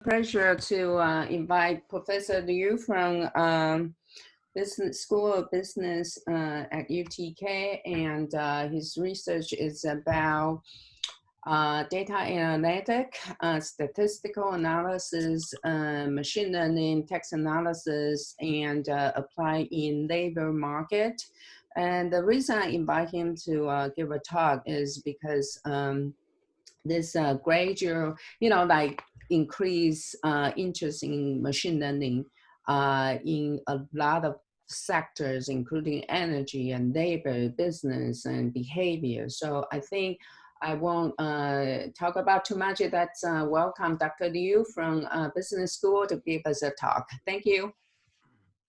Pleasure to invite Professor Liu from Business School of Business at UTK, and his research is about data analytic, statistical analysis, machine learning, text analysis, and apply in labor market. And the reason I invite him to give a talk is because this gradual, like increase interest in machine learning in a lot of sectors, including energy and labor, business and behavior. So I think I won't talk about too much. That's welcome Dr. Liu from Business School to give us a talk. Thank you.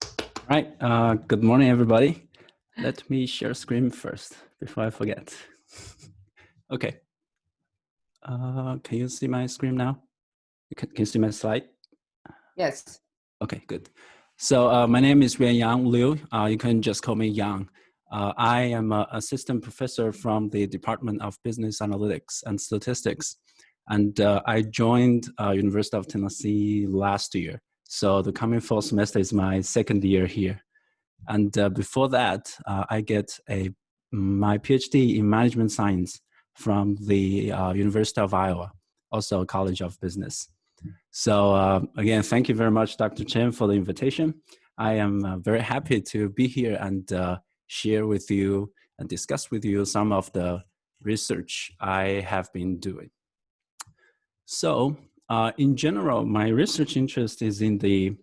All right, good morning, everybody. Let me share screen first before I forget. Okay. Can you see my screen now? Can you see my slide? Yes. Okay, good. So my name is Yang Liu. You can just call me Yang. I am an assistant professor from the Department of Business Analytics and Statistics. And I joined University of Tennessee last year. So the coming fall semester is my second year here. And before that, I get my PhD in management science from the University of Iowa, also a College of Business. So again, thank you very much, Dr. Chen, for the invitation. I am very happy to be here and share with you and discuss with you some of the research I have been doing. So in general, my research interest is in the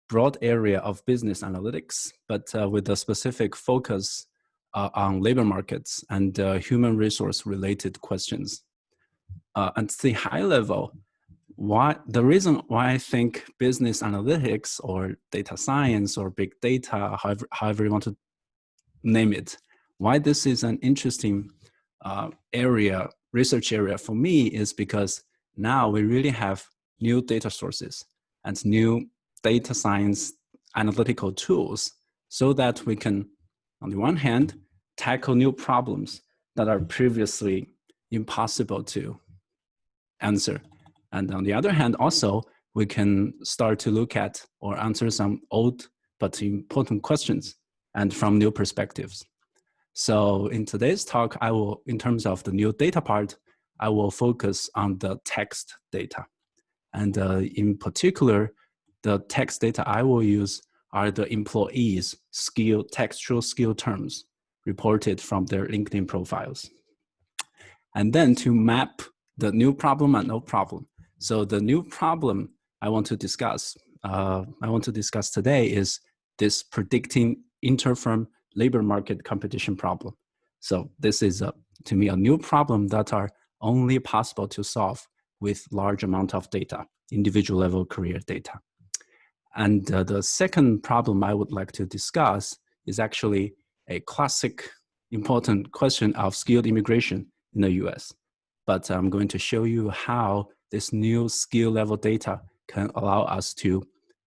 broad area of business analytics, but with a specific focus on labor markets and human resource related questions. At the high level, the reason why I think business analytics or data science or big data, however you want to name it, why this is an interesting research area for me is because now we really have new data sources and new data science analytical tools so that we can, on the one hand, tackle new problems that are previously impossible to answer. And on the other hand, also, we can start to look at or answer some old but important questions and from new perspectives. So in today's talk, I will, in terms of the new data part, I will focus on the text data. And in particular, the text data I will use are the employees' textual skill terms reported from their LinkedIn profiles. And then to map the new problem and old problem. So the new problem I want to discuss today is this predicting inter-firm labor market competition problem. So this is, to me, a new problem that are only possible to solve with large amount of data, individual level career data. And the second problem I would like to discuss is actually a classic important question of skilled immigration in the US. But I'm going to show you how this new skill level data can allow us to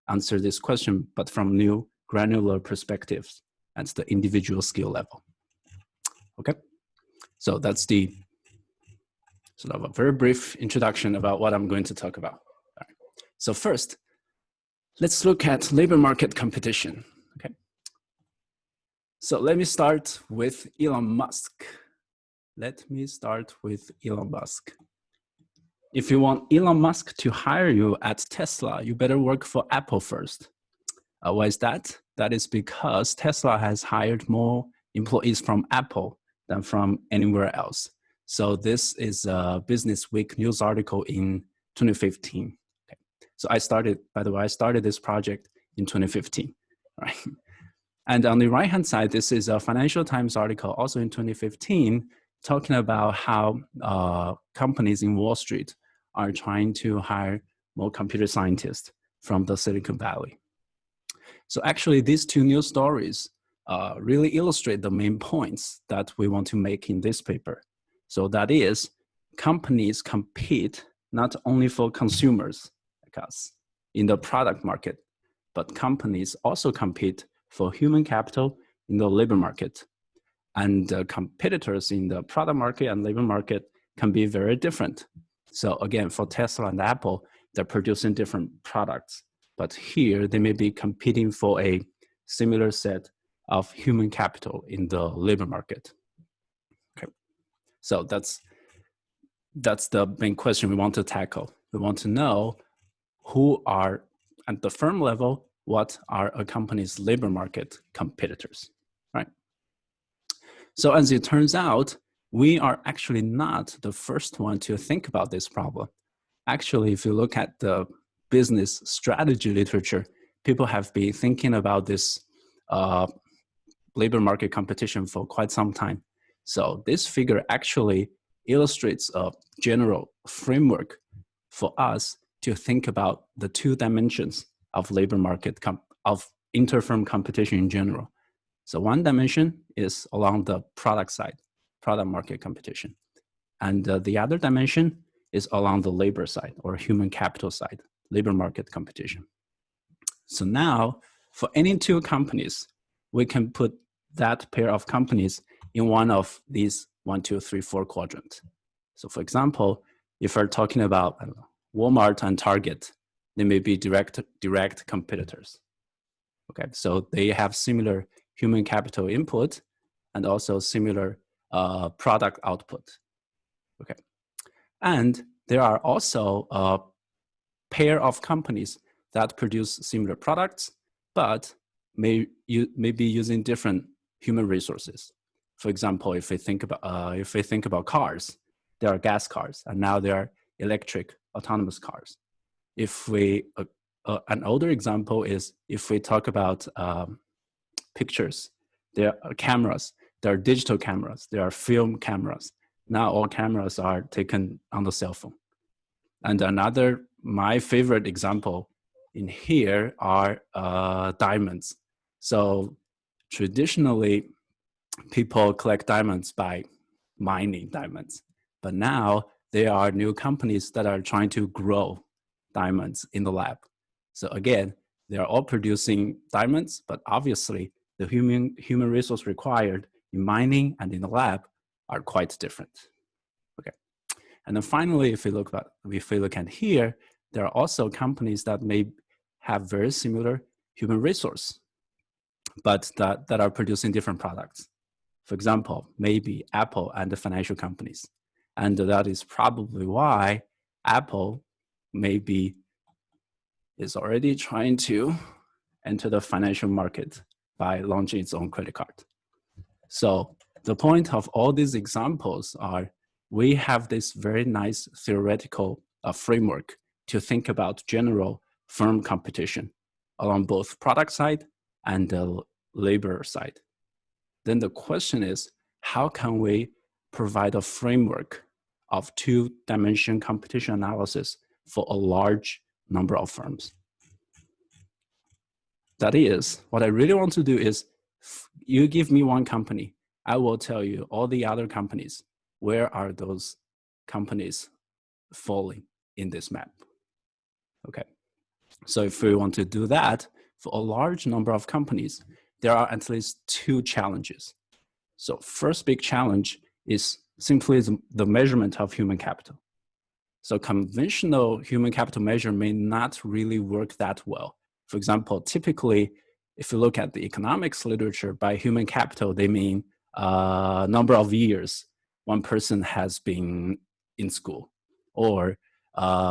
answer this question, but from new granular perspectives at the individual skill level. Okay, so that's the sort of a very brief introduction about what I'm going to talk about. All right. So first, let's look at labor market competition. Okay. So let me start with Elon Musk. If you want Elon Musk to hire you at Tesla, you better work for Apple first. Why is that? That is because Tesla has hired more employees from Apple than from anywhere else. So this is a Business Week news article in 2015. Okay. So I started this project in 2015, right? And on the right-hand side, this is a Financial Times article also in 2015, talking about how companies in Wall Street are trying to hire more computer scientists from the Silicon Valley. So actually, these two news stories really illustrate the main points that we want to make in this paper. So that is, companies compete not only for consumers like us in the product market, but companies also compete for human capital in the labor market. And competitors in the product market and labor market can be very different. So again, for Tesla and Apple, they're producing different products, but here they may be competing for a similar set of human capital in the labor market. Okay, so that's the main question we want to tackle. We want to know who are, at the firm level, what are a company's labor market competitors, right? So as it turns out, we are actually not the first one to think about this problem. Actually, if you look at the business strategy literature, people have been thinking about this labor market competition for quite some time. So this figure actually illustrates a general framework for us to think about the two dimensions of labor market, of inter-firm competition in general. So one dimension is along the product side, product market competition. And the other dimension is along the labor side or human capital side, labor market competition. So now for any two companies, we can put that pair of companies in one of these 1, 2, 3, 4 quadrants. So for example, if we're talking about, I don't know, Walmart and Target, they may be direct competitors. Okay, so they have similar human capital input and also similar product output. Okay, and there are also a pair of companies that produce similar products, but may be using different human resources. For example, if we think about cars, there are gas cars, and now there are electric autonomous cars. If we an older example is if we talk about pictures, there are cameras, there are digital cameras, there are film cameras. Now all cameras are taken on the cell phone. And another, my favorite example in here are diamonds. So traditionally, people collect diamonds by mining diamonds, but now there are new companies that are trying to grow diamonds in the lab. So again, they are all producing diamonds, but obviously the human resource required in mining and in the lab are quite different. Okay, and then finally, if we look at here, there are also companies that may have very similar human resource, but that are producing different products. For example, maybe Apple and the financial companies. And that is probably why Apple maybe is already trying to enter the financial market by launching its own credit card. So the point of all these examples are we have this very nice theoretical framework to think about general firm competition along both product side and the labor side. Then the question is, how can we provide a framework of two-dimension competition analysis for a large number of firms? That is, what I really want to do is, you give me one company, I will tell you all the other companies, where are those companies falling in this map? Okay, so if we want to do that for a large number of companies, there are at least two challenges. So first big challenge is simply the measurement of human capital. So conventional human capital measure may not really work that well. For example, typically, if you look at the economics literature, by human capital, they mean number of years one person has been in school or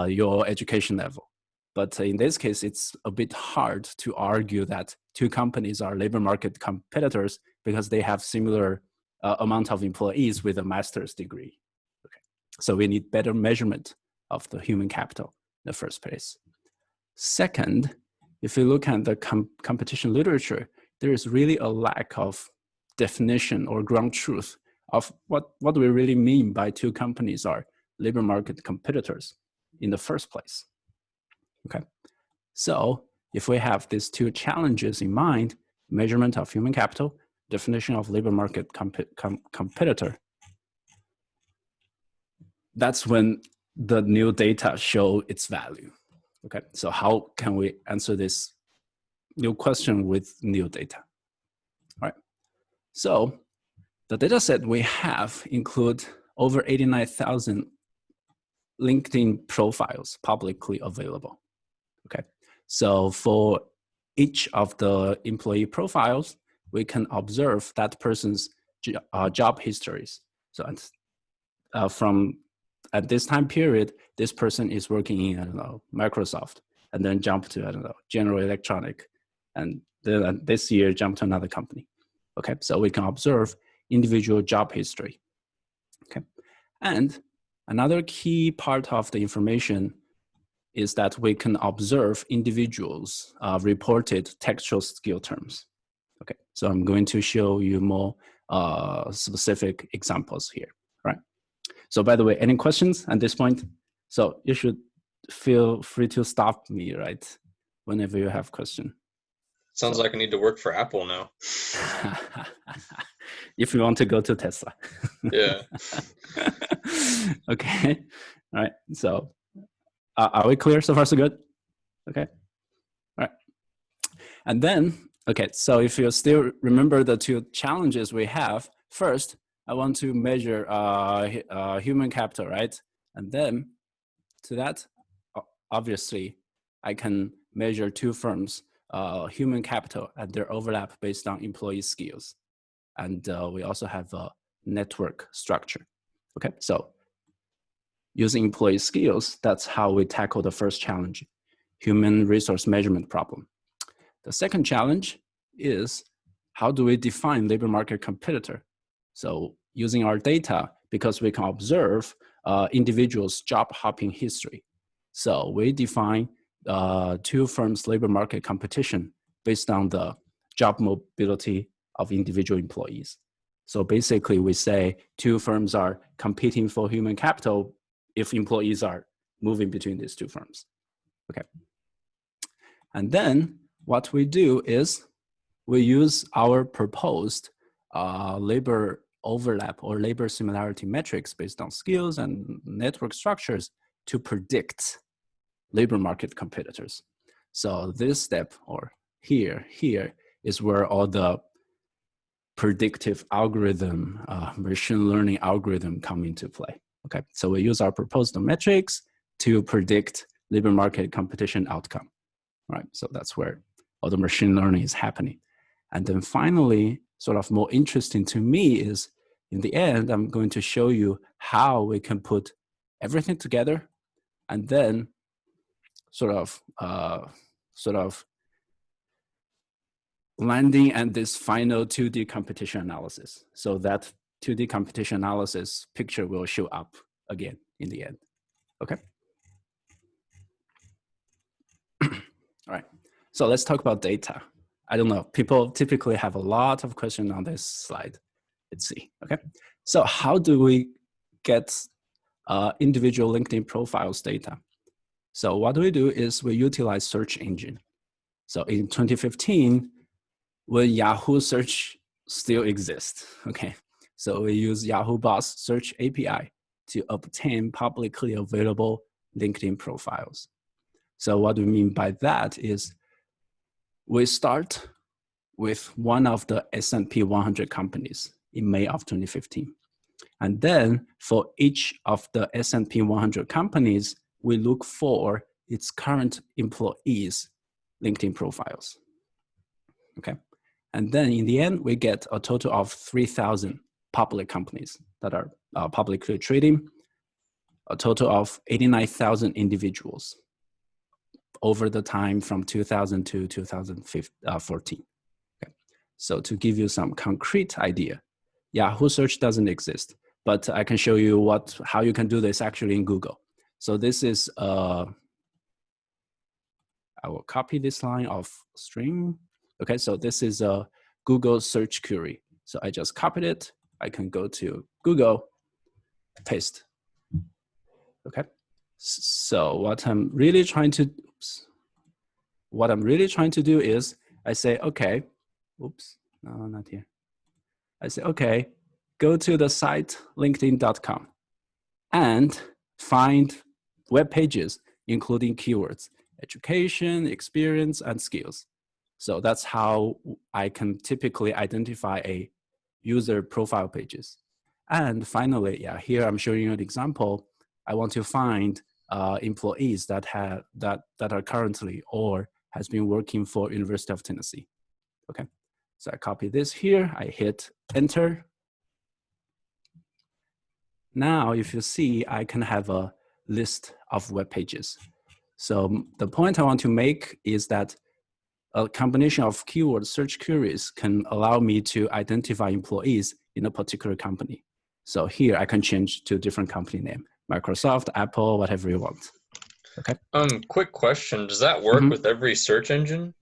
your education level. But in this case, it's a bit hard to argue that two companies are labor market competitors because they have similar amount of employees with a master's degree. Okay. So we need better measurement of the human capital in the first place. Second, if you look at the competition literature, there is really a lack of definition or ground truth of what we really mean by two companies are labor market competitors in the first place. Okay, so if we have these two challenges in mind, measurement of human capital, definition of labor market competitor, that's when the new data show its value. Okay, so how can we answer this new question with new data? All right, so the data set we have include over 89,000 LinkedIn profiles publicly available. Okay, so for each of the employee profiles, we can observe that person's job histories. So from at this time period, this person is working in, I don't know, Microsoft, and then jump to, I don't know, General Electronic, and then this year jump to another company. Okay, so we can observe individual job history. Okay, and another key part of the information is that we can observe individuals' reported textual skill terms. Okay, so I'm going to show you more specific examples here, right? So by the way, any questions at this point? So you should feel free to stop me, right? Whenever you have question. Sounds like I need to work for Apple now. If you want to go to Tesla. Yeah. Okay, all right, so are we clear so far so good? Okay, all right. And then, okay, so if you still remember the two challenges we have, first, I want to measure human capital, right? And then to that, obviously, I can measure two firms, human capital and their overlap based on employee skills. And we also have a network structure. Okay, so using employee skills, that's how we tackle the first challenge, human resource measurement problem. The second challenge is, how do we define labor market competitor? So using our data, because we can observe individuals' job hopping history. So we define two firms' labor market competition based on the job mobility of individual employees. So basically we say two firms are competing for human capital if employees are moving between these two firms. Okay. And then what we do is we use our proposed labor overlap or labor similarity metrics based on skills and network structures to predict labor market competitors. So this step, or here is where all the predictive algorithm, machine learning algorithm come into play. Okay, so we use our proposed metrics to predict labor market competition outcome. Right, so that's where all the machine learning is happening. And then finally, sort of more interesting to me is, in the end, I'm going to show you how we can put everything together and then sort of landing at this final 2D competition analysis. So that 2D competition analysis picture will show up again in the end. Okay. All right. So let's talk about data. I don't know, people typically have a lot of questions on this slide. Let's see, okay? So how do we get individual LinkedIn profiles data? So what we do is we utilize search engine. So in 2015, when Yahoo search still exists, okay? So we use Yahoo Boss Search API to obtain publicly available LinkedIn profiles. So what we mean by that is we start with one of the S&P 100 companies in May of 2015. And then for each of the S&P 100 companies, we look for its current employees' LinkedIn profiles. Okay. And then in the end, we get a total of 3,000 public companies that are publicly trading, a total of 89,000 individuals over the time from 2000 to 2014. Okay. So to give you some concrete idea, Yahoo search doesn't exist, but I can show you how you can do this actually in Google. So this is, I will copy this line of string. Okay, so this is a Google search query. So I just copied it. I can go to Google, paste. Okay, so what I'm really trying to do is I say, okay, oops, no, not here. I say, okay, go to the site linkedin.com and find web pages, including keywords, education, experience, and skills. So that's how I can typically identify a user profile pages. And finally, yeah, here I'm showing you an example. I want to find employees that are currently or has been working for University of Tennessee. Okay, so I copy this here, I hit enter. Now, if you see, I can have a list of web pages. So the point I want to make is that a combination of keyword search queries can allow me to identify employees in a particular company. So here I can change to a different company name, Microsoft, Apple, whatever you want. Okay. Quick question. Does that work with every search engine?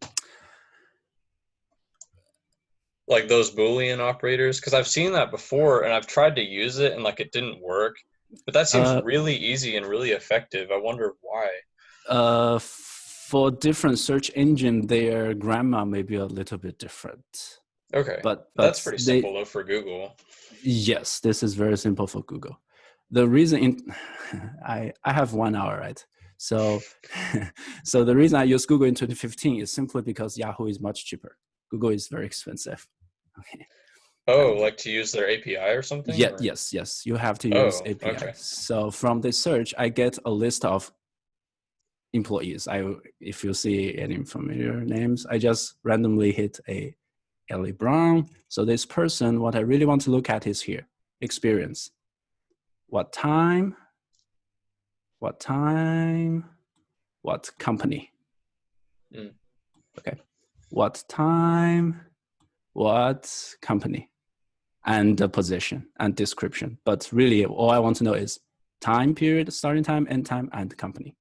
Like those Boolean operators? Because I've seen that before and I've tried to use it and like it didn't work. But that seems really easy and really effective. I wonder why. For different search engine, their grammar may be a little bit different. Okay. But that's pretty simple though for Google. Yes, this is very simple for Google. The reason I have 1 hour, right? So so the reason I use Google in 2015 is simply because Yahoo is much cheaper. Google is very expensive. Okay. Oh, like to use their API or something? Yeah, or? yes. You have to use API. Okay. So from the search, I get a list of employees. If you see any familiar names, I just randomly hit a Ellie Brown. So this person, what I really want to look at is here, experience. What time, what company? Okay, what time, what company, and the position and description. But really, all I want to know is time period, starting time, end time, and company.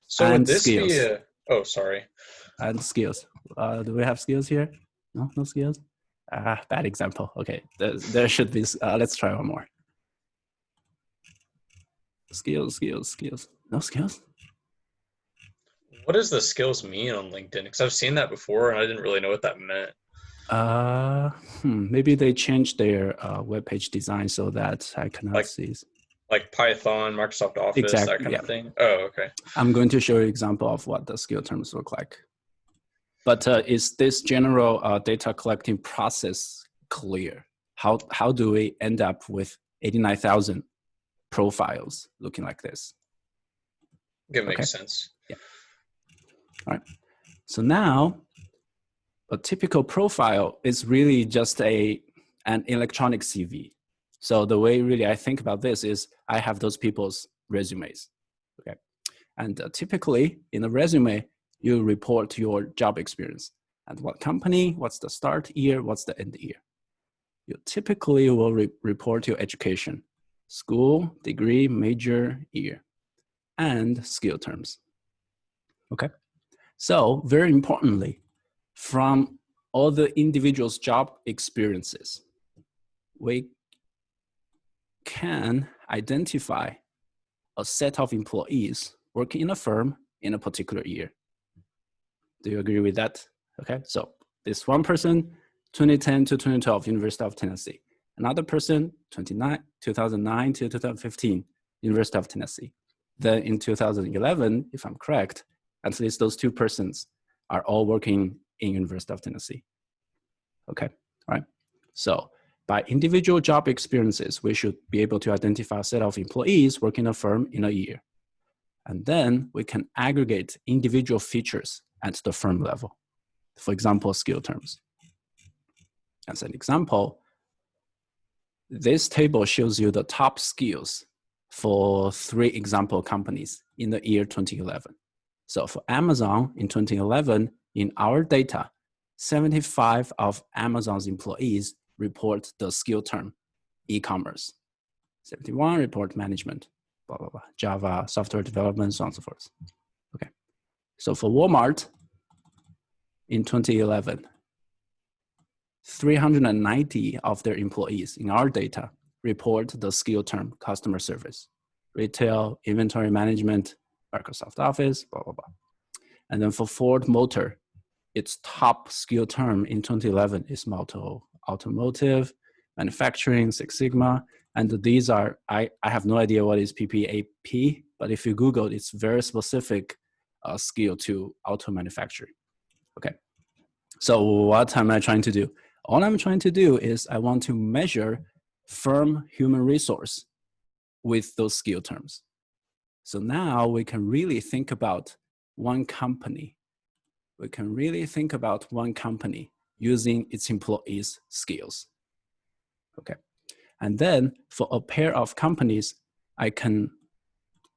So and would this skills. be a... Oh, sorry. And skills. Do we have skills here? No skills? Bad example. Okay, there should be, let's try one more. Skills. No skills? What does the skills mean on LinkedIn? Because I've seen that before and I didn't really know what that meant. Maybe they changed their web page design so that I cannot see. Like Python, Microsoft Office, exactly, that kind of thing? Oh, okay. I'm going to show you an example of what the skill terms look like. But is this general data collecting process clear? How do we end up with 89,000 profiles looking like this? It makes sense. Yeah. All right. So now, a typical profile is really just an electronic CV. So the way really I think about this is I have those people's resumes. Okay. And typically in a resume, you report your job experience and what company, what's the start year, what's the end year. You typically will report your education, school, degree, major, year, and skill terms. Okay. So very importantly, from all the individuals' job experiences, we can identify a set of employees working in a firm in a particular year. Do you agree with that? Okay, so this one person, 2010 to 2012, University of Tennessee. Another person, 2009 to 2015, University of Tennessee. Then in 2011, if I'm correct, at least those two persons are all working in University of Tennessee. Okay, all right. So by individual job experiences, we should be able to identify a set of employees working in a firm in a year. And then we can aggregate individual features at the firm level. For example, skill terms. As an example, this table shows you the top skills for 3 example companies in the year 2011. So for Amazon in 2011, in our data, 75 of Amazon's employees report the skill term e-commerce. 71 report management, blah, blah, blah, Java, software development, so on and so forth. Okay. So for Walmart in 2011, 390 of their employees in our data report the skill term customer service, retail, inventory management, Microsoft Office, blah, blah, blah. And then for Ford Motor, its top skill term in 2011 is automotive, manufacturing, Six Sigma. And these are, I have no idea what is PPAP, but if you Google, it's very specific skill to auto manufacturing. Okay. So what am I trying to do? All I'm trying to do is I want to measure firm human resource with those skill terms. So now we can really think about one company. We can really think about one company using its employees' skills. Okay. And then for a pair of companies, I can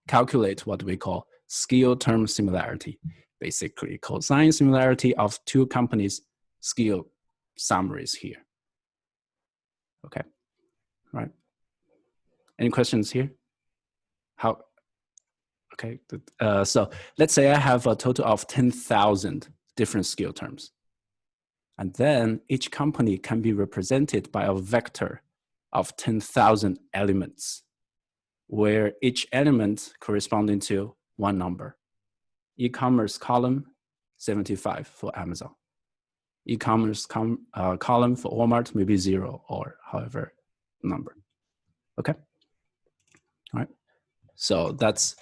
calculate what we call skill term similarity, basically cosine similarity of two companies' skill summaries here. Okay, right. Any questions here? How? Okay, so let's say I have a total of 10,000 different skill terms. And then each company can be represented by a vector of 10,000 elements, where each element corresponding to one number. E-commerce column, 75 for Amazon. E-commerce column for Walmart, maybe 0 or however number. Okay, all right. So that's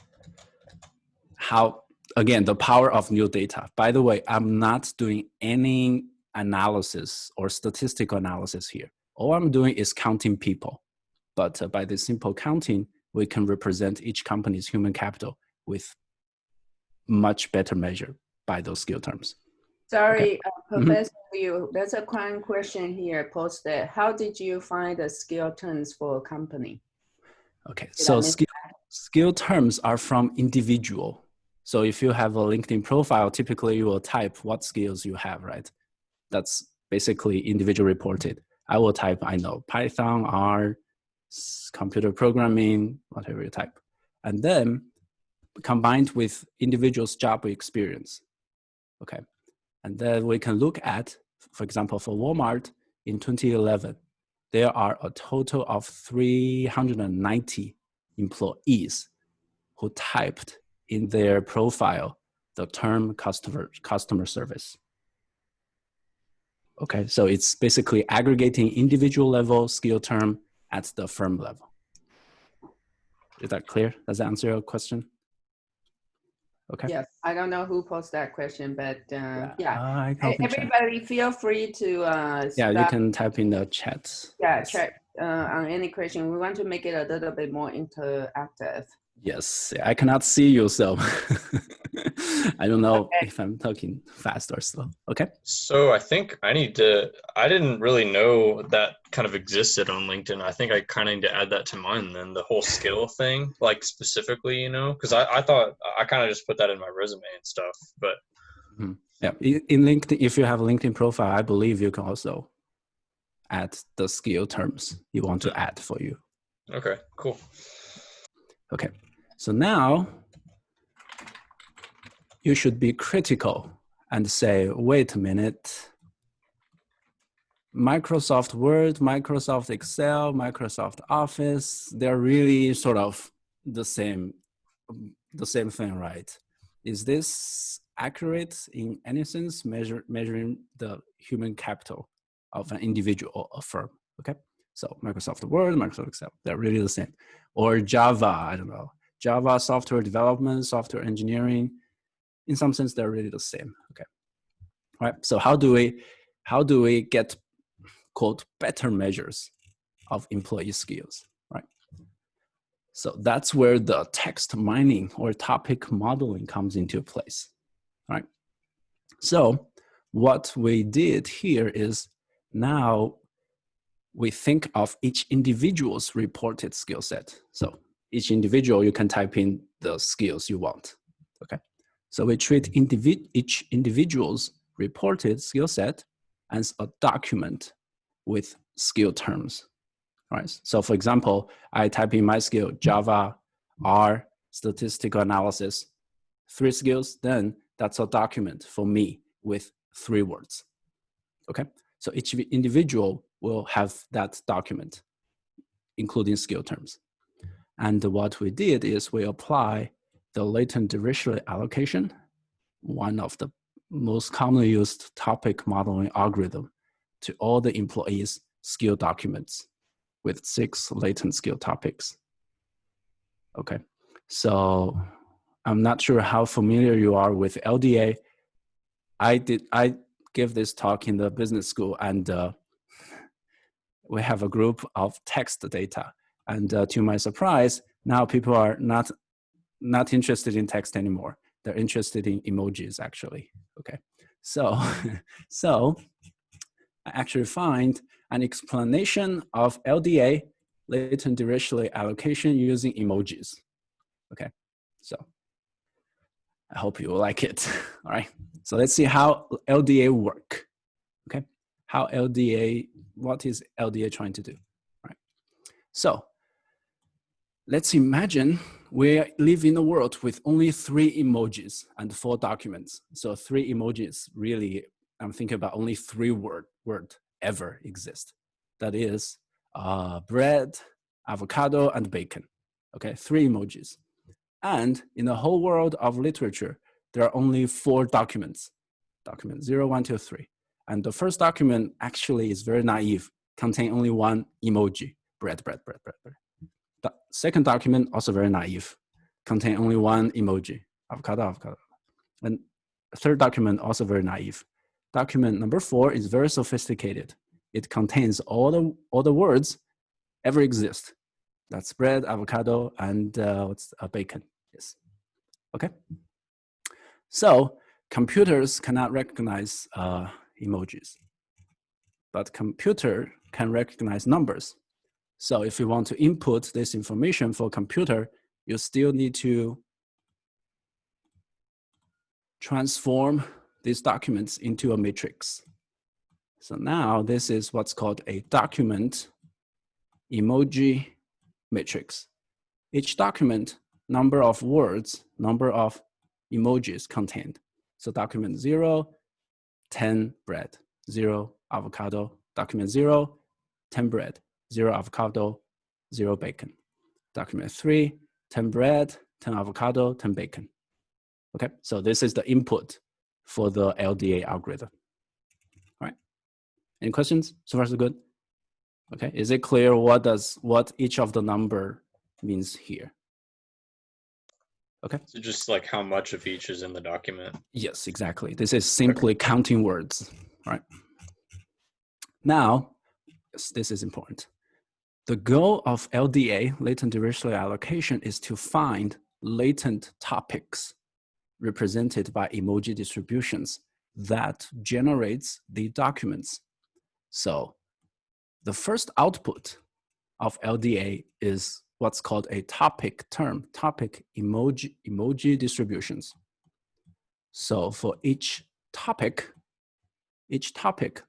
how, again, the power of new data. By the way, I'm not doing any analysis or statistical analysis here. All I'm doing is counting people. But by this simple counting, we can represent each company's human capital with much better measure by those skill terms. Sorry, okay. Professor Liu, there's a common question here posted. How did you find the skill terms for a company? Okay, so skill terms are from individual. So if you have a LinkedIn profile, typically you will type what skills you have, right? That's basically individual reported. I will type, I know, Python, R, computer programming, whatever you type. And then combined with individual's job experience. Okay. And then we can look at, for example, for Walmart in 2011, there are a total of 390 employees who typed in their profile the term customer service. Okay, so it's basically aggregating individual level skill term at the firm level. Is that clear? Does that answer your question? Okay. Yes, I don't know who posed that question, but yeah. Everybody feel free to yeah, you can type in the chat. Yeah, chat on any question. We want to make it a little bit more interactive. Yes, I cannot see you, so I don't know if I'm talking fast or slow. Okay. So I think I didn't really know that kind of existed on LinkedIn. I think I kind of need to add that to mine then, the whole skill thing, like specifically, you know, because I thought I kind of just put that in my resume and stuff, but. Yeah, in LinkedIn, if you have a LinkedIn profile, I believe you can also add the skill terms you want to add for you. Okay, cool. Okay, so now you should be critical and say, wait a minute, Microsoft Word, Microsoft Excel, Microsoft Office, they're really sort of the same thing, right? Is this accurate in any sense, measuring the human capital of an individual or a firm? Okay, so Microsoft Word, Microsoft Excel, they're really the same. Or Java, I don't know, Java software development, software engineering, in some sense, they're really the same. Okay, all right. So how do we get, quote, better measures of employee skills, right? So that's where the text mining or topic modeling comes into place, right? So what we did here is now we think of each individual's reported skill set. So each individual, you can type in the skills you want, okay? So we treat each individual's reported skill set as a document with skill terms, right? So for example, I type in my skill, Java, R, statistical analysis, 3 skills, then that's a document for me with 3 words, okay? So each individual will have that document, including skill terms. And what we did is we apply the latent ratio allocation, one of the most commonly used topic modeling algorithm, to all the employees' skill documents with 6 latent skill topics. Okay, so I'm not sure how familiar you are with LDA. I give this talk in the business school, and we have a group of text data. And to my surprise, now people are not not interested in text anymore. They're interested in emojis, actually. Okay, so so I actually find an explanation of LDA, latent dirichlet allocation, using emojis. Okay, so I hope you like it. All right, so let's see how LDA work. Okay, how LDA, what is LDA trying to do? All right, so let's imagine we live in a world with only 3 emojis and 4 documents. So 3 emojis, really, I'm thinking about only 3 word ever exist. That is bread, avocado, and bacon. Okay, 3 emojis. And in the whole world of literature, there are only 4 documents. Document 0, 1, 2, 3. And the first document actually is very naive, contain only 1 emoji, bread, bread, bread, bread, bread. The second document, also very naive, contain only 1 emoji, avocado, avocado. And the third document, also very naive. Document number 4 is very sophisticated. It contains all the words ever exist. That's bread, avocado, and bacon. Yes. Okay. So computers cannot recognize emojis, but computer can recognize numbers. So if you want to input this information for computer, you still need to transform these documents into a matrix. So now this is what's called a document emoji matrix. Each document, number of words, number of emojis contained. So document 0, 10 bread, 0 avocado. Document 0, 10 bread, 0 avocado, 0 bacon. Document 3, 10 bread, 10 avocado, 10 bacon. Okay, so this is the input for the LDA algorithm. All right, any questions? So far so good? Okay, is it clear what each of the number means here? Okay. So just like how much of each is in the document. Yes, exactly. This is simply counting words, right? Now, yes, this is important. The goal of LDA, latent dirichlet allocation, is to find latent topics represented by emoji distributions that generates the documents. So the first output of LDA is what's called a topic term, topic emoji distributions. So for each topic,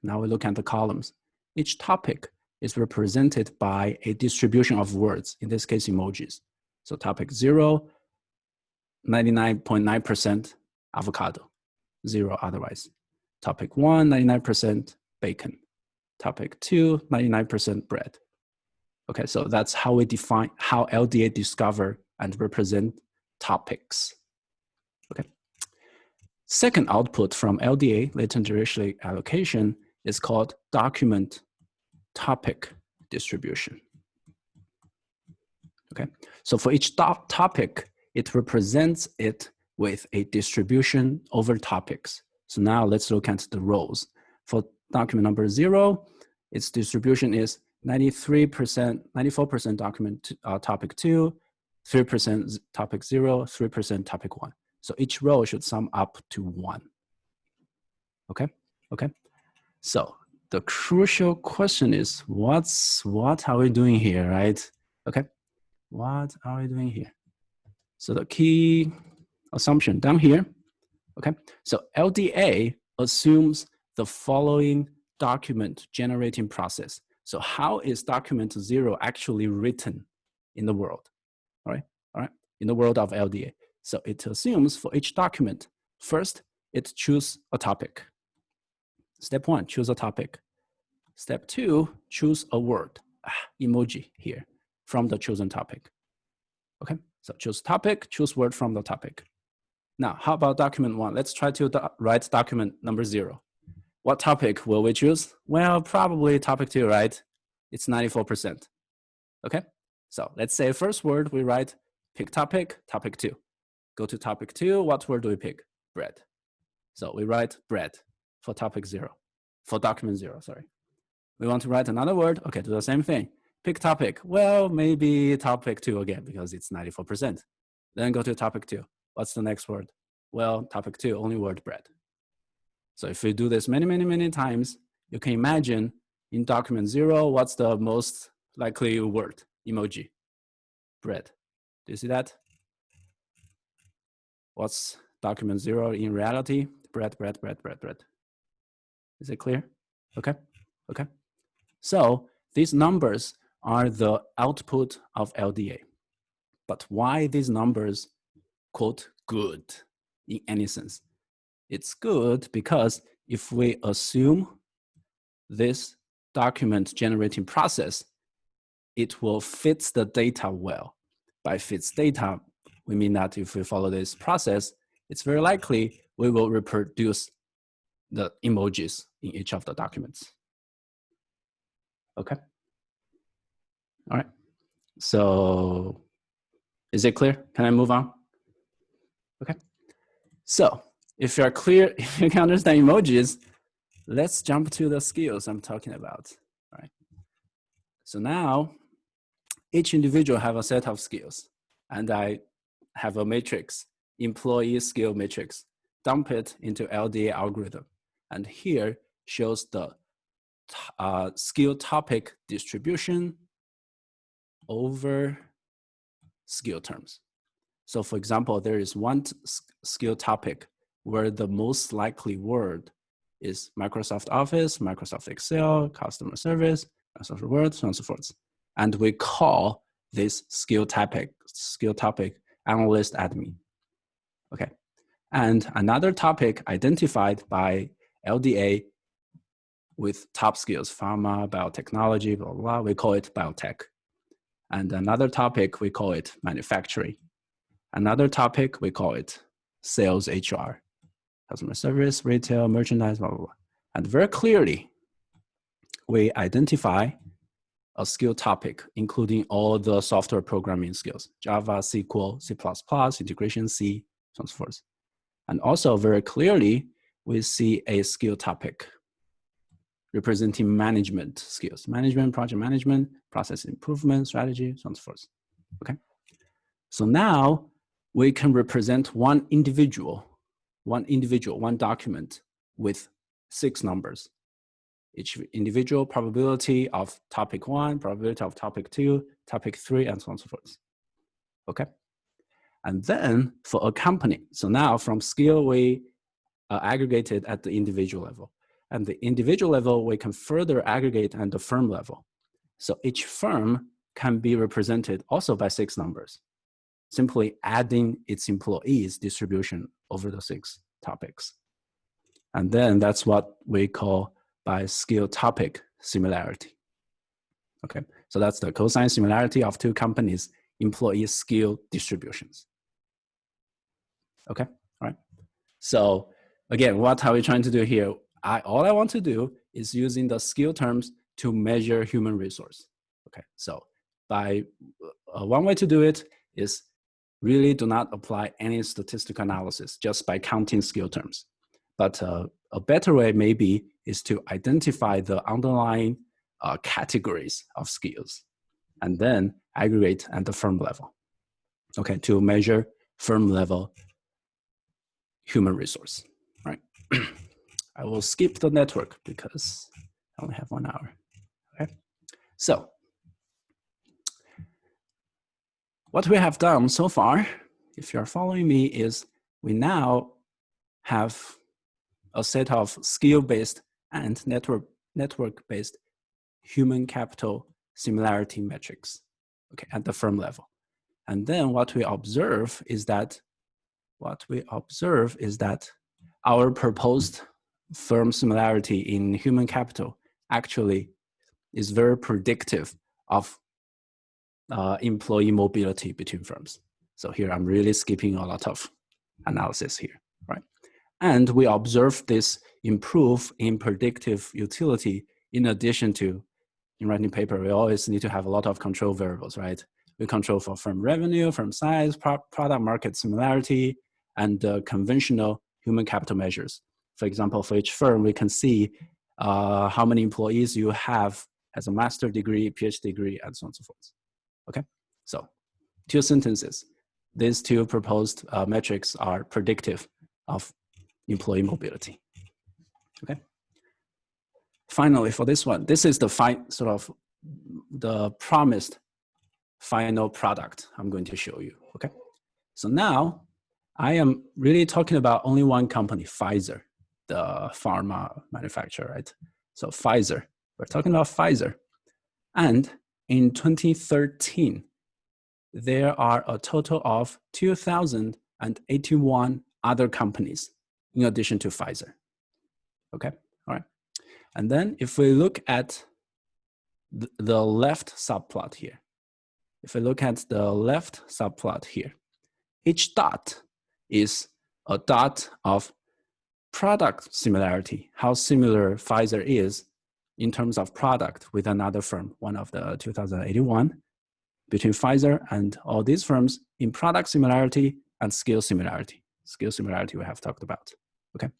now we look at the columns, each topic is represented by a distribution of words, in this case, emojis. So topic 0, 99.9% avocado, 0 otherwise. Topic 1, 99% bacon. Topic 2, 99% bread. Okay, so that's how we define, how LDA discover and represent topics. Okay. Second output from LDA, latent dirichlet allocation, is called document topic distribution. Okay, so for each topic, it represents it with a distribution over topics. So now let's look at the rows. For document number 0, its distribution is 93%, 94% document topic 2, 3% topic 0, 3% topic 1. So each row should sum up to 1. Okay, okay. So the crucial question is, what are we doing here, right? Okay, what are we doing here? So the key assumption down here, okay? So LDA assumes the following document generating process. So how is document 0 actually written in the world, all right, in the world of LDA? So it assumes for each document, first, it choose a topic. Step 1, choose a topic. Step 2, choose a word, emoji here, from the chosen topic. Okay, so choose topic, choose word from the topic. Now, how about document 1? Let's try to write document number 0. What topic will we choose? Well, probably topic 2, right? It's 94%. Okay, so let's say first word we write, pick topic, topic 2. Go to topic 2, what word do we pick? Bread. So we write bread for topic 0, for document 0, sorry. We want to write another word, okay, do the same thing. Pick topic, well, maybe topic 2 again, because it's 94%. Then go to topic 2. What's the next word? Well, topic 2, only word bread. So if we do this many times, you can imagine in document 0, what's the most likely word? Emoji, bread. Do you see that? What's document 0 in reality? Bread, bread, bread, bread, bread. Is it clear? Okay, okay. So these numbers are the output of LDA. But why these numbers, quote, good in any sense? It's good because if we assume this document generating process, it will fit the data well. By fits data, we mean that if we follow this process, it's very likely we will reproduce the emojis in each of the documents. Okay. All right. So is it clear? Can I move on? Okay. So if you're clear, if you can understand emojis, let's jump to the skills I'm talking about. All right. So now each individual have a set of skills, and I have a matrix, employee skill matrix, dump it into LDA algorithm. And here shows the skill topic distribution over skill terms. So for example, there is one skill topic where the most likely word is Microsoft Office, Microsoft Excel, customer service, Microsoft Word, so on and so forth. And we call this skill topic analyst admin. Okay. And another topic identified by LDA with top skills, pharma, biotechnology, blah, blah, blah, we call it biotech. And another topic, we call it manufacturing. Another topic, we call it sales HR, customer service, retail, merchandise, blah, blah, blah. And very clearly, we identify a skill topic, including all the software programming skills, Java, SQL, C++, integration C, so on and so forth. And also very clearly, we see a skill topic representing management skills, management, project management, process improvement, strategy, so on and so forth. Okay. So now we can represent one document with 6 numbers. Each individual probability of topic 1, probability of topic 2, topic 3, and so on and so forth. Okay. And then for a company, so now from skill, we aggregated at the individual level. And the individual level, we can further aggregate at the firm level. So each firm can be represented also by 6 numbers, simply adding its employees distribution over the 6 topics. And then that's what we call by skill topic similarity. Okay, so that's the cosine similarity of 2 companies' employee skill distributions. Okay, all right. So again, what are we trying to do here? All I want to do is using the skill terms to measure human resource. Okay, so by one way to do it is really do not apply any statistical analysis just by counting skill terms. But a better way maybe is to identify the underlying categories of skills and then aggregate at the firm level. Okay, to measure firm level human resource, right? I will skip the network because I only have 1 hour, okay? So what we have done so far, if you're following me, is we now have a set of skill-based and network-based human capital similarity metrics, okay, at the firm level. And then what we observe is that our proposed firm similarity in human capital actually is very predictive of employee mobility between firms. So here I'm really skipping a lot of analysis here, right? And we observe this improve in predictive utility in addition to, in writing paper, we always need to have a lot of control variables, right? We control for firm revenue, firm size, product market similarity, and conventional human capital measures. For example, for each firm, we can see how many employees you have as a master degree, PhD degree, and so on and so forth. Okay, so 2 sentences. these two proposed metrics are predictive of employee mobility. Okay. Finally, for this one, this is the the promised final product I'm going to show you. Okay. So now I am really talking about only one company, Pfizer, the pharma manufacturer, right? So Pfizer, we're talking about Pfizer. And in 2013, there are a total of 2,081 other companies in addition to Pfizer. Okay, all right. And then if we look at the left subplot here, each dot is a dot of product similarity, how similar Pfizer is in terms of product with another firm, one of the 2081, between Pfizer and all these firms in product similarity and skill similarity. Skill similarity we have talked about, okay?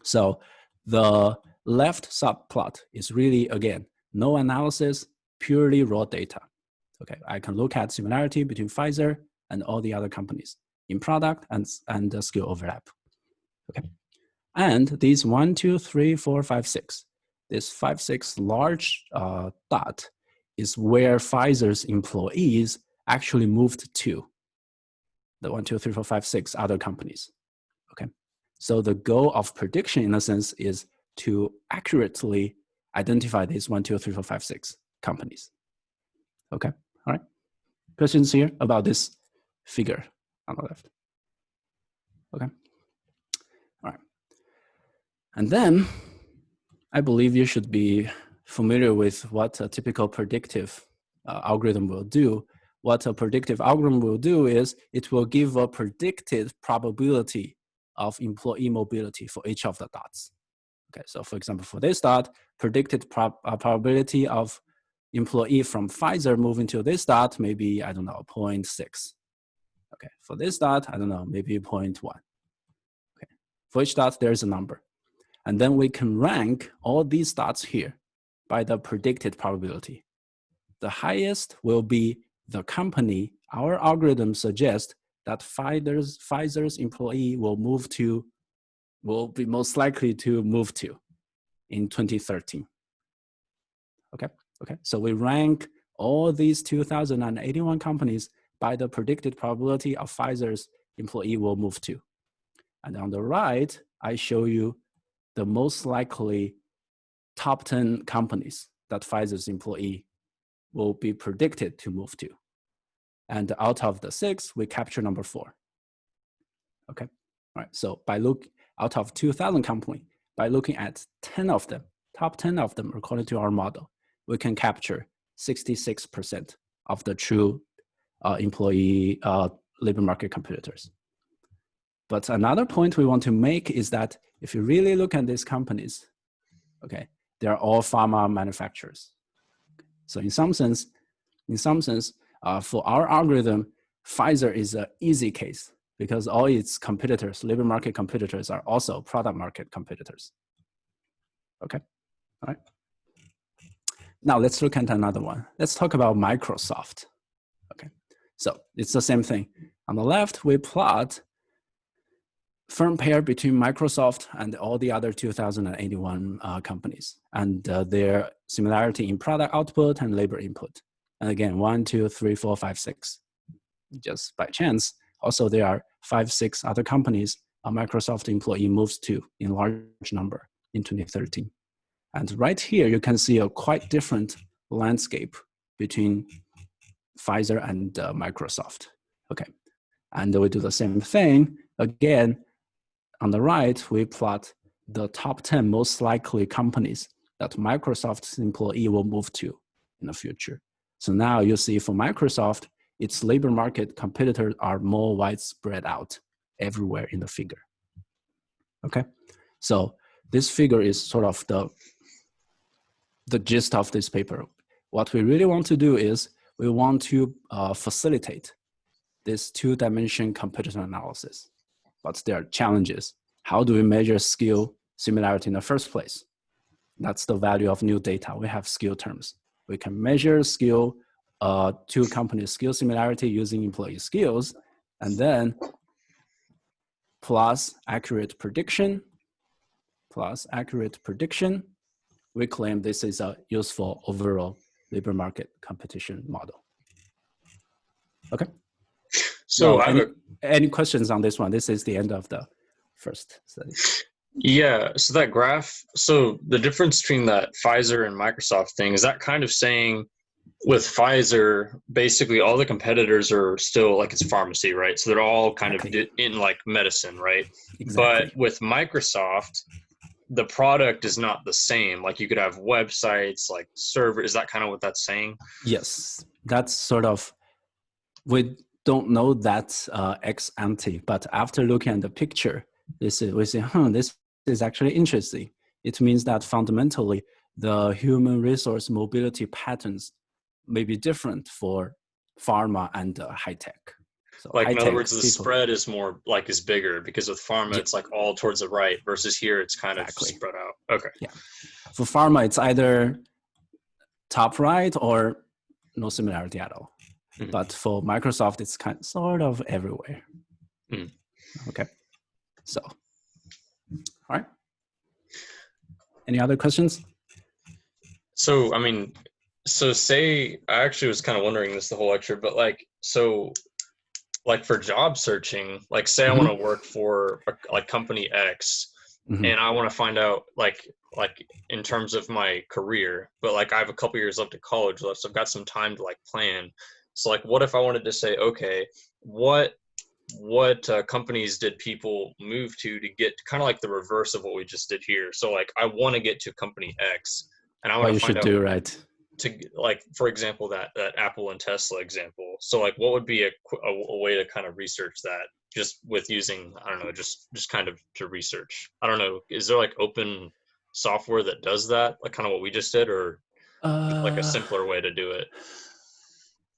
So the left subplot is really, again, no analysis, purely raw data. Okay, I can look at similarity between Pfizer and all the other companies in product and the skill overlap. Okay, and these 1, 2, 3, 4, 5, 6, this 5, 6 large dot is where Pfizer's employees actually moved to. The 1, 2, 3, 4, 5, 6 other companies. Okay, so the goal of prediction, in a sense, is to accurately identify these 1, 2, 3, 4, 5, 6 companies. Okay, all right. Questions here about this figure on the left? Okay, all right. And then I believe you should be familiar with what a typical predictive algorithm will do. What a predictive algorithm will do is it will give a predicted probability of employee mobility for each of the dots. Okay, so for example, for this dot, predicted probability of employee from Pfizer moving to this dot, maybe, I don't know, 0.6. Okay, for this dot, I don't know, maybe 0.1. Okay, for each dot, there's a number. And then we can rank all these dots here by the predicted probability. The highest will be the company our algorithm suggests that Pfizer's employee will be most likely to move to in 2013. Okay, so we rank all these 2,081 companies by the predicted probability of Pfizer's employee will move to. And on the right, I show you the most likely top 10 companies that Pfizer's employee will be predicted to move to. And out of the 6, we capture number 4. Okay, all right, so out of 2,000 companies, by looking at 10 of them, top 10 of them according to our model, we can capture 66% of the true employee labor market competitors. But another point we want to make is that if you really look at these companies, okay, they're all pharma manufacturers. So in some sense, for our algorithm, Pfizer is an easy case because all its competitors, labor market competitors, are also product market competitors. Okay, all right. Now let's look at another one. Let's talk about Microsoft. Okay, so it's the same thing. On the left, we plot firm pair between Microsoft and all the other 2,081 companies and their similarity in product output and labor input. And again, 1, 2, 3, 4, 5, 6. Just by chance, also there are 5, 6 other companies a Microsoft employee moves to in large number in 2013. And right here, you can see a quite different landscape between Pfizer and Microsoft. Okay, and we do the same thing. Again, on the right, we plot the top 10 most likely companies that Microsoft's employee will move to in the future. So now you see for Microsoft, its labor market competitors are more widespread out everywhere in the figure. Okay, so this figure is sort of the gist of this paper. What we really want to do is we want to facilitate this 2-dimension competitor analysis. But there are challenges. How do we measure skill similarity in the first place? That's the value of new data. We have skill terms. We can measure skill, 2 companies' skill similarity using employee skills. And then plus accurate prediction, we claim this is a useful overall labor market competition model. Okay. So any questions on this one? This is the end of the first study. Yeah, so that graph, so the difference between that Pfizer and Microsoft thing, is that kind of saying with Pfizer, basically all the competitors are still like it's pharmacy, right? So they're all kind of in like medicine, right? Exactly. But with Microsoft, the product is not the same. Like you could have websites, like server. Is that kind of what that's saying? Yes, that's sort of, we don't know that ex ante, but after looking at the picture, we say, this is actually interesting. It means that fundamentally, the human resource mobility patterns may be different for pharma and high tech. So like in other words, the spread is more like is bigger because with pharma, it's like all towards the right versus here, it's kind of spread out. Okay. Yeah. For pharma, it's either top right or no similarity at all. Mm-hmm. But for Microsoft, it's sort of everywhere. Mm. Okay. So, all right. Any other questions? So, I mean, say, I actually was kind of wondering this the whole lecture, but like, so like for job searching, like say I want to work for like company X and I want to find out like in terms of my career, but like I have a couple years left of college left, so I've got some time to like plan. So like, what if I wanted to say, okay, what companies did people move to get kind of like the reverse of what we just did here? So like, I want to get to company X, and I want to find out to like, for example, that Apple and Tesla example. So like, what would be a way to kind of research that just with using, I don't know, just kind of to research? I don't know. Is there like open software that does that? Like kind of what we just did, or like a simpler way to do it?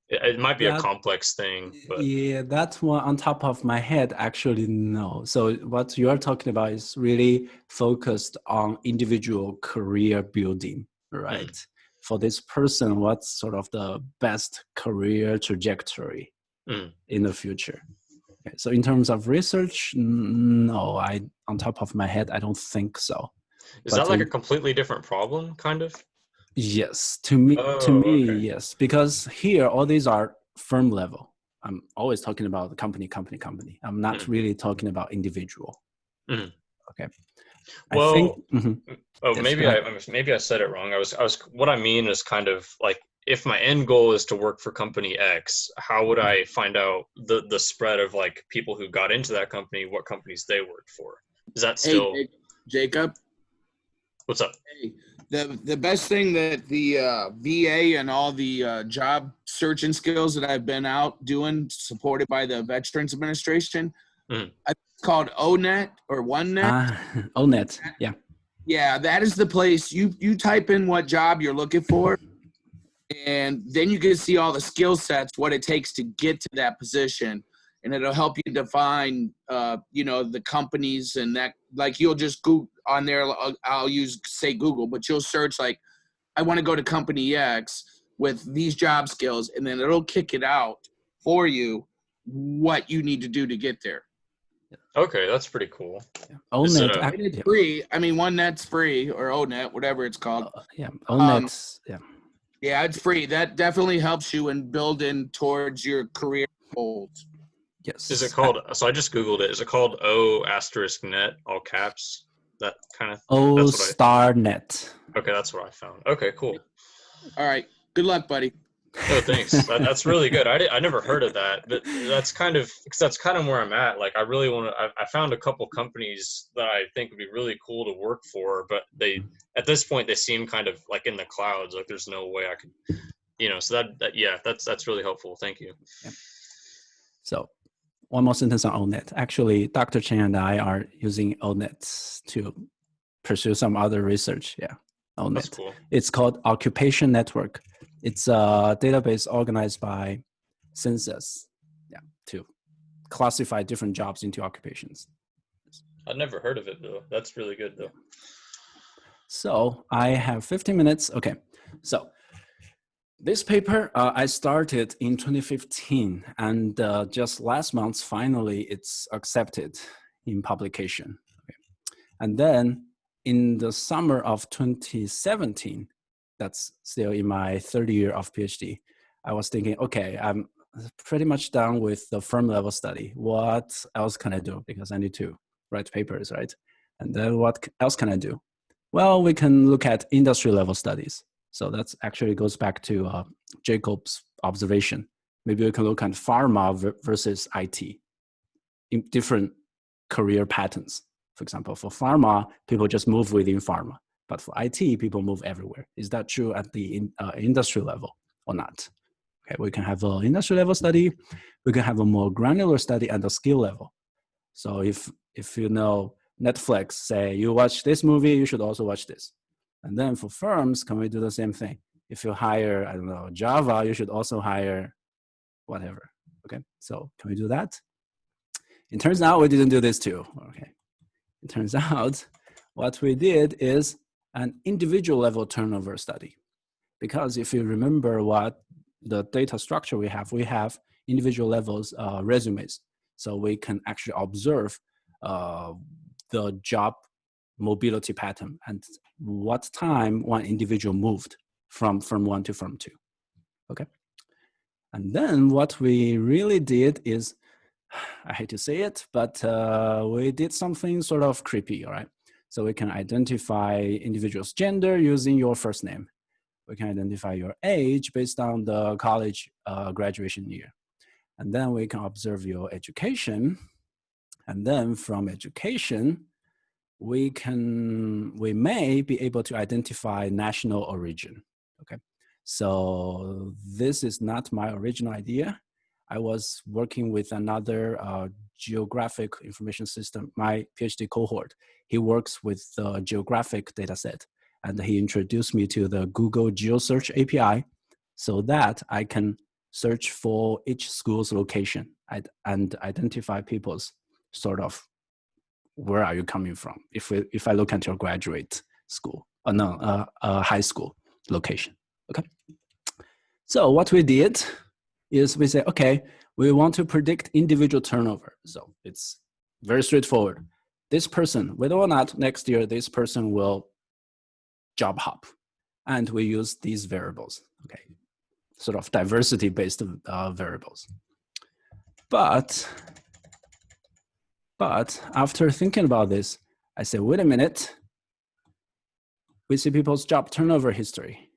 It might be a complex thing, but yeah, that one on top of my head, actually, no. So what you're talking about is really focused on individual career building, right? For this person, what's sort of the best career trajectory in the future? Okay, so in terms of research, no, on top of my head, I don't think so. Is that like a completely different problem, kind of? Yes, to me, yes, because here all these are firm level. I'm always talking about the company. I'm not really talking about individual. Okay. Well, I think, maybe I said it wrong. I was what I mean is kind of like, if my end goal is to work for company X, how would I find out the spread of like people who got into that company, what companies they worked for? Is that still Jacob? What's up? Hey, the best thing that the VA and all the job searching skills that I've been out doing, supported by the Veterans Administration, it's called ONET or OneNet. ONET, yeah. Yeah, that is the place. You type in what job you're looking for, and then you can see all the skill sets, what it takes to get to that position. And it'll help you define, the companies and that. Like you'll just Google on there. I'll say Google, but you'll search like, I want to go to company X with these job skills, and then it'll kick it out for you what you need to do to get there. Okay, that's pretty cool. Yeah. ONET, it's free. I mean, OneNet's free, or ONET, whatever it's called. ONET, Yeah, it's free. That definitely helps you in building towards your career goals. Yes. Is it called? So I just Googled it. Is it called O*net, all caps? That kind of. O*net. Okay, that's what I found. Okay, cool. All right. Good luck, buddy. Oh, thanks. That's really good. I never heard of that, but that's kind of where I'm at. Like, I really want to. I found a couple companies that I think would be really cool to work for, but at this point they seem kind of like in the clouds. Like, there's no way I could, So that's really helpful. Thank you. Yeah. So, one more sentence on ONET. Actually, Dr. Chen and I are using ONET to pursue some other research. Yeah, ONET. That's cool. It's called Occupation Network. It's a database organized by census, to classify different jobs into occupations. I've never heard of it though. That's really good though. So I have 15 minutes. Okay, so This paper, I started in 2015, and just last month, finally, it's accepted in publication. Okay. And then in the summer of 2017, that's still in my third year of PhD, I was thinking, okay, I'm pretty much done with the firm level study. What else can I do? Because I need to write papers, right? And then what else can I do? Well, we can look at industry level studies. So that's actually goes back to Jacob's observation. Maybe we can look at pharma versus IT in different career patterns. For example, for pharma, people just move within pharma, but for IT, people move everywhere. Is that true at the industry level or not? Okay, we can have an industry level study. We can have a more granular study at the skill level. So if you know Netflix, say you watch this movie, you should also watch this. And then for firms, can we do the same thing? If you hire, I don't know, Java, you should also hire whatever. Okay, so can we do that? It turns out we didn't do this too. Okay, it turns out what we did is an individual level turnover study. Because if you remember what the data structure we have individual levels resumes. So we can actually observe the job mobility pattern and what time one individual moved from firm 1 to firm 2. Okay. And then what we really did is, I hate to say it, but we did something sort of creepy, all right? So we can identify individual's gender using your first name. We can identify your age based on the college graduation year. And then we can observe your education. And then from education, we may be able to identify national origin, okay? So this is not my original idea. I was working with another geographic information system, my PhD cohort. He works with the geographic data set. And he introduced me to the Google GeoSearch API so that I can search for each school's location and identify people's sort of, where are you coming from? If I look at your graduate school, high school location, okay? So what we did is we say, okay, we want to predict individual turnover. So it's very straightforward. This person, whether or not next year, this person will job hop. And we use these variables, okay? Sort of diversity-based variables. But after thinking about this, I say, wait a minute. We see people's job turnover history.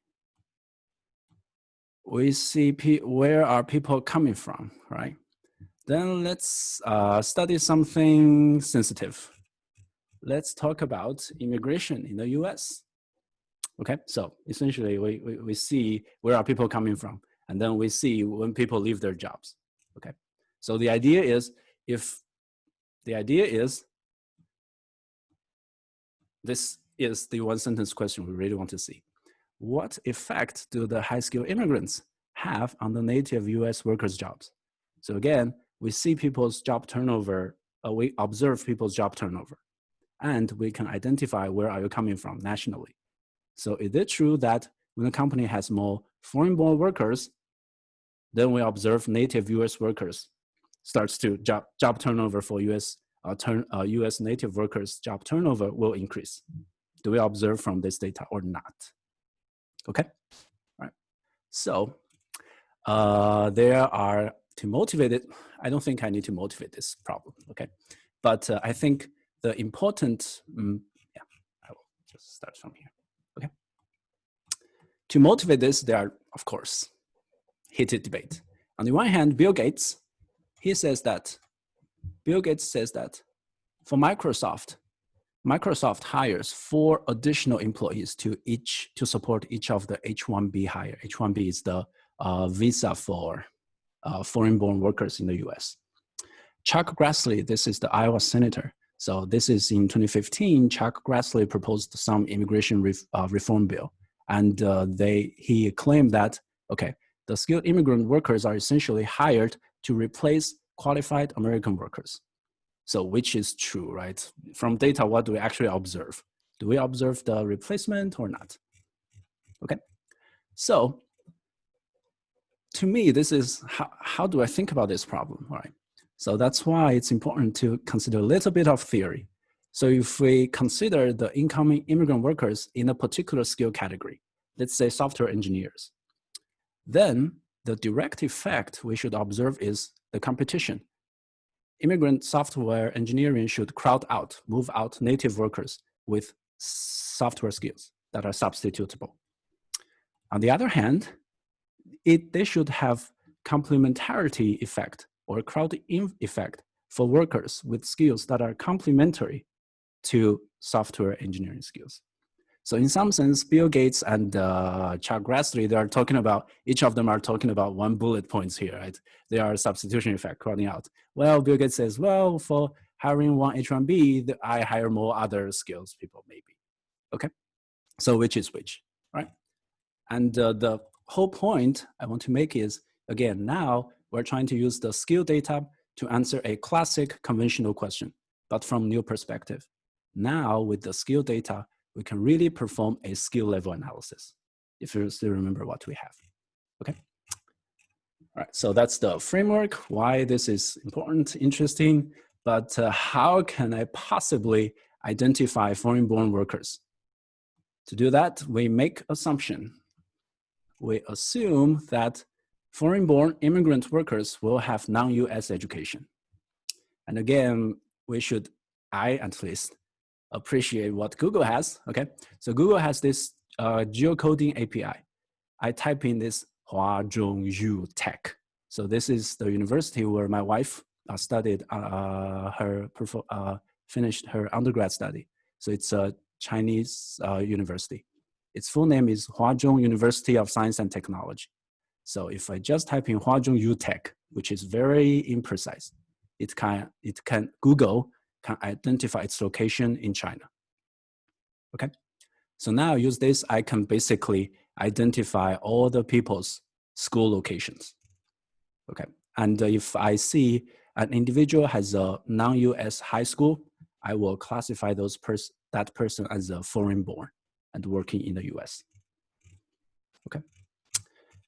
We see where are people coming from, right? Then let's study something sensitive. Let's talk about immigration in the US. Okay, so essentially we see where are people coming from, and then we see when people leave their jobs. Okay, so the idea is this is the one sentence question we really want to see. What effect do the high skilled immigrants have on the native US workers' jobs? So again, we see people's job turnover, we observe people's job turnover, and we can identify where are you coming from nationally. So is it true that when a company has more foreign-born workers, then we observe native US workers starts to job turnover for US native workers, job turnover will increase? Do we observe from this data or not? Okay, all right. So there are, to motivate it, I don't think I need to motivate this problem, okay? But I think the important, yeah, I will just start from here. Okay. To motivate this, there are, of course, heated debate. On the one hand, Bill Gates says that for Microsoft hires 4 additional employees to support each of the H-1B hire. H-1B is the visa for foreign-born workers in the US. Chuck Grassley, this is the Iowa senator. So this is in 2015, Chuck Grassley proposed some immigration reform bill. And he claimed that, okay, the skilled immigrant workers are essentially hired to replace qualified American workers. So which is true, right? From data, what do we actually observe? Do we observe the replacement or not? Okay, so to me, this is how do I think about this problem, right? So that's why it's important to consider a little bit of theory. So if we consider the incoming immigrant workers in a particular skill category, let's say software engineers, then the direct effect we should observe is the competition. Immigrant software engineering should crowd out, move out native workers with software skills that are substitutable. On the other hand, they should have complementarity effect or crowd-in effect for workers with skills that are complementary to software engineering skills. So in some sense, Bill Gates and Chuck Grassley, they are talking about, each of them are talking about one bullet points here, right? They are substitution effect, crowding out. Well, Bill Gates says, well, for hiring one H1B, I hire more other skills people maybe, okay? So which is which, right? And the whole point I want to make is, again, now we're trying to use the skill data to answer a classic conventional question, but from new perspective. Now with the skill data, we can really perform a skill level analysis, if you still remember what we have, okay? All right, so that's the framework, why this is important, interesting, but how can I possibly identify foreign-born workers? To do that, we make assumption. We assume that foreign-born immigrant workers will have non-US education. And again, I at least, appreciate what Google has, okay? So Google has this geocoding API. I type in this Huazhongyu Tech. So this is the university where my wife studied, finished her undergrad study. So it's a Chinese university. Its full name is Huazhong University of Science and Technology. So if I just type in Huazhongyu Tech, which is very imprecise, Google can identify its location in China. Okay, so now use this, I can basically identify all the people's school locations. Okay, and if I see an individual has a non-US high school, I will classify that person as a foreign-born and working in the US. Okay,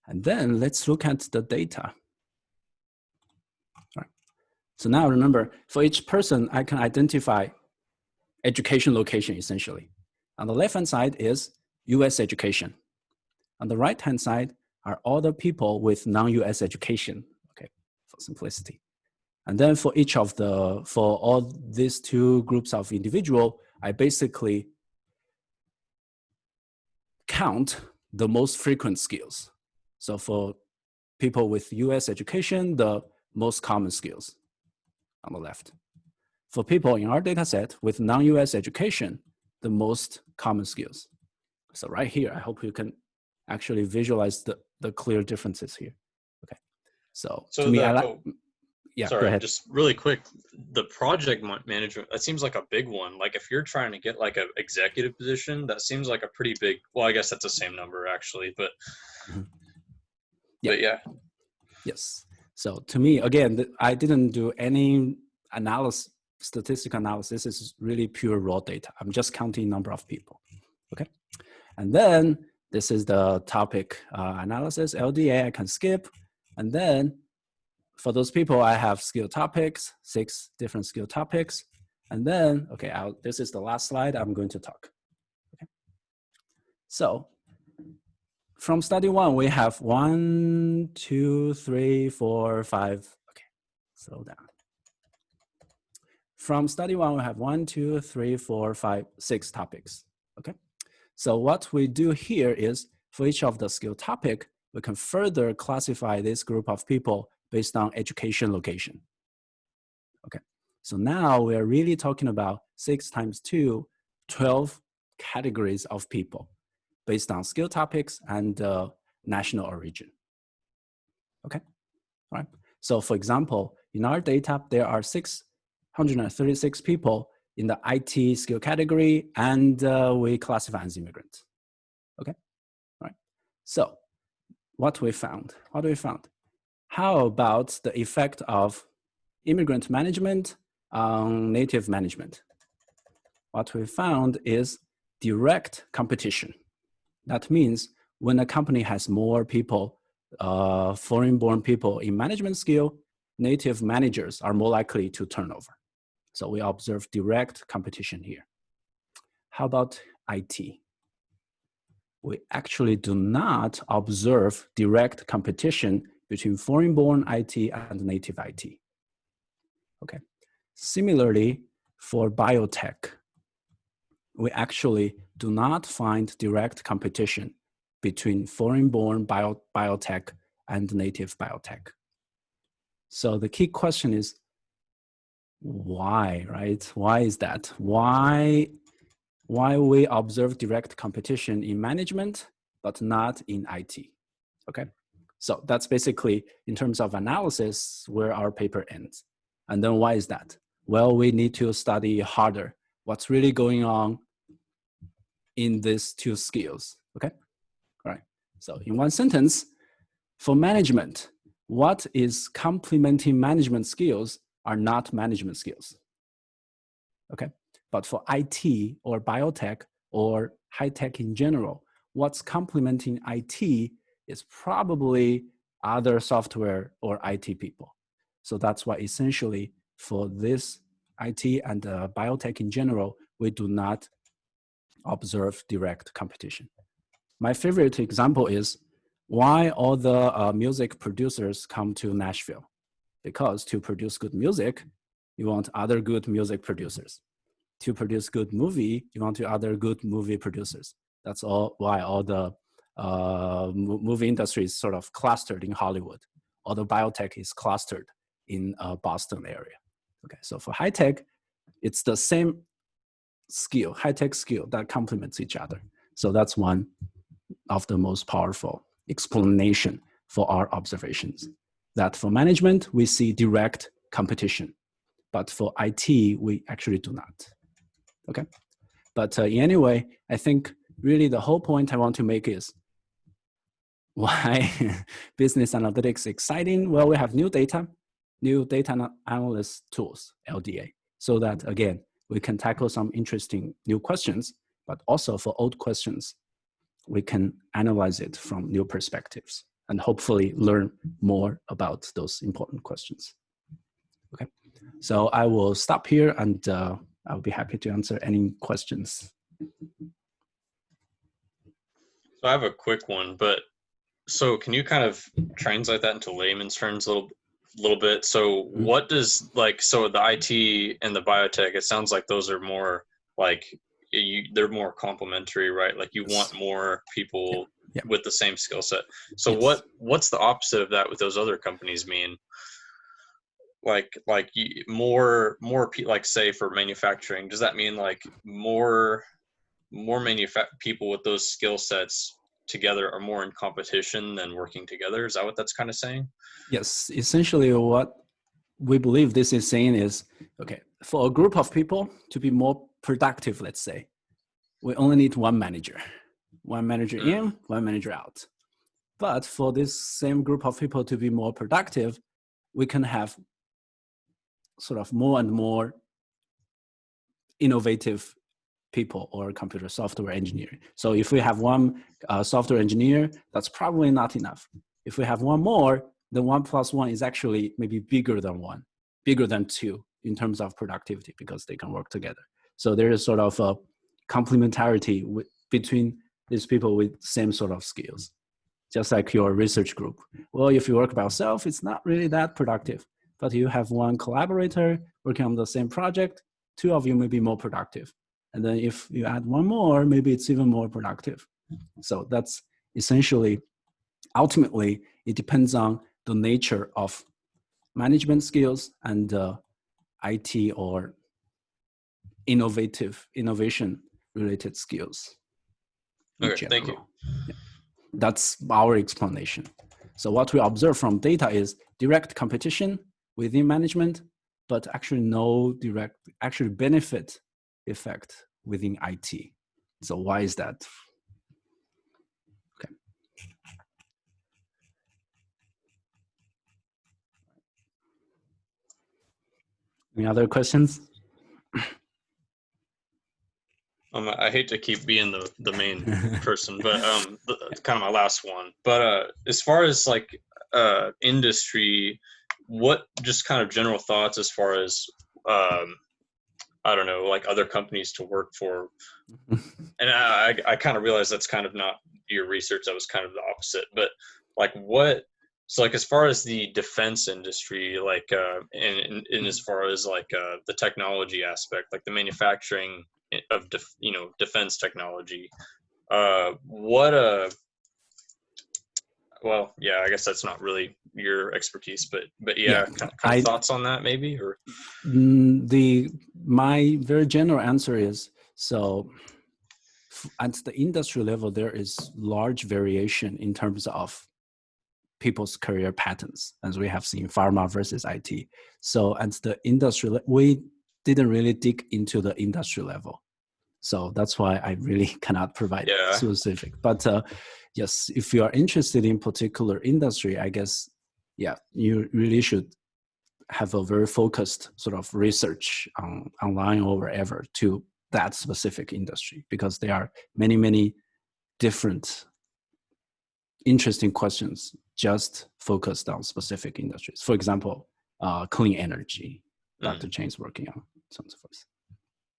and then let's look at the data. So now remember, for each person, I can identify education location essentially. On the left-hand side is US education. On the right-hand side are all the people with non-US education, okay, for simplicity. And then for all these two groups of individual, I basically count the most frequent skills. So for people with US education, the most common skills on the left. For people in our data set with non-US education, the most common skills. So right here, I hope you can actually visualize the clear differences here. Okay, so to me, yeah, sorry, go ahead. Just really quick, the project management, that seems like a big one. Like if you're trying to get like an executive position, that seems like a pretty big, well, I guess that's the same number actually, but, but yeah. Yes. So to me, again, I didn't do any statistical analysis. This is really pure raw data. I'm just counting number of people, okay? And then this is the topic analysis, LDA, I can skip. And then for those people, I have skill topics, 6 different skill topics. And then, okay, this is the last slide I'm going to talk. Okay. So from study 1, we have 1, 2, 3, 4, 5. Okay, slow down. From study 1, we have 1, 2, 3, 4, 5, 6 topics. Okay, so what we do here is for each of the skill topic, we can further classify this group of people based on education location. Okay, so now we are really talking about 6 times 2, 12 categories of people based on skill topics and national origin. Okay, all right. So for example, in our data, there are 636 people in the IT skill category, and we classify as immigrants. Okay, all right. So what we found, how about the effect of immigrant management on native management? What we found is direct competition. That means when a company has more people foreign-born people in management skill, native managers are more likely to turn over. So we observe direct competition here. How about IT? We actually do not observe direct competition between foreign-born IT and native IT. Okay. Similarly, for biotech, we actually do not find direct competition between foreign-born biotech and native biotech. So the key question is, why, right? Why is that? Why we observe direct competition in management, but not in IT? Okay, so that's basically, in terms of analysis, where our paper ends. And then why is that? Well, we need to study harder what's really going on in these two skills, okay? All right, so in one sentence, for management, what is complementing management skills are not management skills, okay? But for IT or biotech or high tech in general, what's complementing IT is probably other software or IT people. So that's why essentially for this IT and biotech in general, we do not observe direct competition. My favorite example is why all the music producers come to Nashville. Because to produce good music, you want other good music producers. To produce good movie, you want other good movie producers. That's all why all the movie industry is sort of clustered in Hollywood. Although biotech is clustered in Boston area. Okay, so for high tech, it's the same skill, high tech skill that complements each other. So that's one of the most powerful explanation for our observations. That for management, we see direct competition, but for IT, we actually do not. Okay, but anyway, I think really the whole point I want to make is why business analytics exciting? Well, we have new data analyst tools, LDA, so that again, we can tackle some interesting new questions, but also for old questions, we can analyze it from new perspectives and hopefully learn more about those important questions. Okay, so I will stop here and I'll be happy to answer any questions. So I have a quick one, but so can you kind of translate that into layman's terms a little bit? So what does so the IT and the biotech, it sounds like those are more like they're more complementary, right? Like you want more people with the same skill set. So what's the opposite of that with those other companies mean? Like more like say for manufacturing, does that mean like more people with those skill sets together are more in competition than working together? Is that what that's kind of saying? Yes, essentially what we believe this is saying is, okay, for a group of people to be more productive, let's say, we only need one manager in, one manager out. But for this same group of people to be more productive, we can have sort of more and more innovative people or computer software engineering. So if we have one software engineer, that's probably not enough. If we have one more, then 1 + 1 is actually maybe bigger than 2 in terms of productivity because they can work together. So there is sort of a complementarity between these people with same sort of skills. Just like your research group. Well, if you work by yourself, it's not really that productive. But you have one collaborator working on the same project, 2 of you may be more productive. And then if you add one more, maybe it's even more productive. So that's essentially, ultimately, it depends on the nature of management skills and IT or innovation related skills. Okay, thank you. Yeah. That's our explanation. So what we observe from data is direct competition within management, but actually no direct benefit effect within IT. So why is that? Okay. Any other questions? I hate to keep being the main person, but kind of my last one. But as far as like industry, what just kind of general thoughts as far as I don't know, like other companies to work for? And I kind of realized that's kind of not your research. That was kind of the opposite. But like what? So like as far as the defense industry, like and as far as like the technology aspect, like the manufacturing of defense technology, what well, yeah, I guess that's not really your expertise, but yeah, kind of thoughts on that maybe, or my very general answer is, so at the industry level, there is large variation in terms of people's career patterns, as we have seen pharma versus IT. So at the industry, we didn't really dig into the industry level. So that's why I really cannot provide specific. But yes, if you are interested in particular industry, I guess, yeah, you really should have a very focused sort of research online or wherever to that specific industry, because there are many, many different interesting questions just focused on specific industries. For example, clean energy, Dr. Chain's working on, so on and so forth.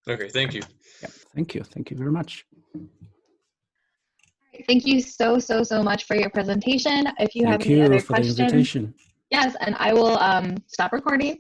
Okay, thank you. Yeah, thank you. Thank you very much. Thank you so much for your presentation. If you have any other questions, the invitation. yes, and I will stop recording.